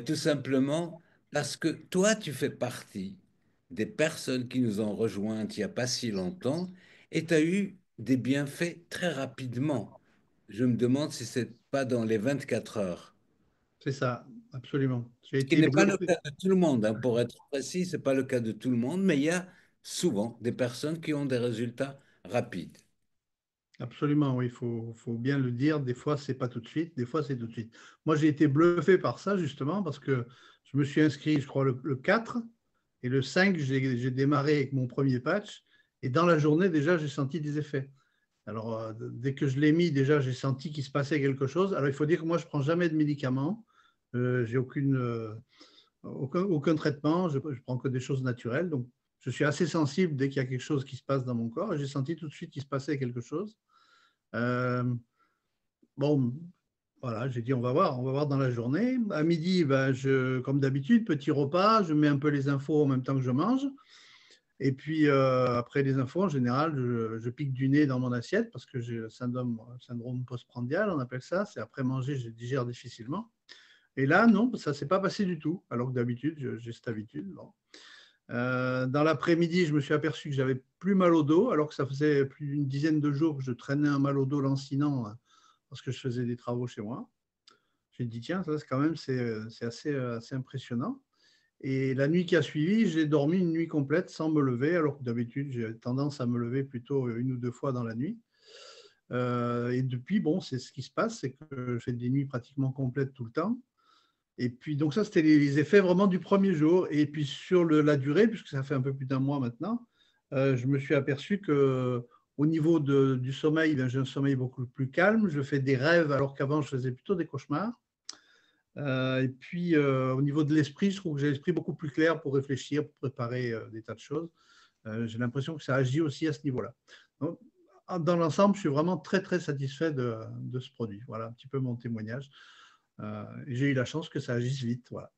Tout simplement parce que toi, tu fais partie des personnes qui nous ont rejointes il n'y a pas si longtemps et tu as eu des bienfaits très rapidement. Je me demande si c'est pas dans les 24 heures. C'est ça, absolument. J'ai Ce qui été n'est pas le bluffé. cas de tout le monde, hein, pour être précis, ce n'est pas le cas de tout le monde, mais il y a souvent des personnes qui ont des résultats rapides. Absolument, oui, faut bien le dire. Des fois, c'est pas tout de suite, des fois, c'est tout de suite. Moi, j'ai été bluffé par ça, justement, parce que je me suis inscrit, je crois, le 4 et le 5, j'ai démarré avec mon premier patch. Et dans la journée, déjà, j'ai senti des effets. Alors, dès que je l'ai mis, déjà, j'ai senti qu'il se passait quelque chose. Alors, il faut dire que moi, je prends jamais de médicaments. J'ai aucun traitement. Je prends que des choses naturelles. Donc, je suis assez sensible dès qu'il y a quelque chose qui se passe dans mon corps. Et j'ai senti tout de suite qu'il se passait quelque chose. Euh, bon, voilà, j'ai dit on va voir dans la journée. À midi, ben, comme d'habitude, petit repas, je mets un peu les infos en même temps que je mange. Et puis après les infos, en général, je pique du nez dans mon assiette parce que j'ai le syndrome postprandial, on appelle ça. C'est après manger, je digère difficilement. Et là, non, ça ne s'est pas passé du tout, alors que d'habitude, j'ai cette habitude. Bon. Dans l'après-midi, je me suis aperçu que j'avais plus mal au dos, alors que ça faisait plus d'une dizaine de jours que je traînais un mal au dos lancinant parce que je faisais des travaux chez moi. J'ai dit, tiens, ça, c'est quand même, c'est assez impressionnant. Et la nuit qui a suivi, j'ai dormi une nuit complète sans me lever, alors que d'habitude, j'ai tendance à me lever plutôt une ou deux fois dans la nuit. Et depuis, bon, c'est ce qui se passe, c'est que je fais des nuits pratiquement complètes tout le temps. Et puis, donc ça, c'était les effets vraiment du premier jour. Et puis, sur la durée, puisque ça fait un peu plus d'un mois maintenant, je me suis aperçu que au niveau du sommeil, ben, j'ai un sommeil beaucoup plus calme. Je fais des rêves alors qu'avant, je faisais plutôt des cauchemars. Et puis, au niveau de l'esprit, je trouve que j'ai l'esprit beaucoup plus clair pour réfléchir, pour préparer des tas de choses. J'ai l'impression que ça agit aussi à ce niveau-là. Donc, dans l'ensemble, je suis vraiment très, très satisfait de ce produit. Voilà un petit peu mon témoignage. J'ai eu la chance que ça agisse vite. Voilà.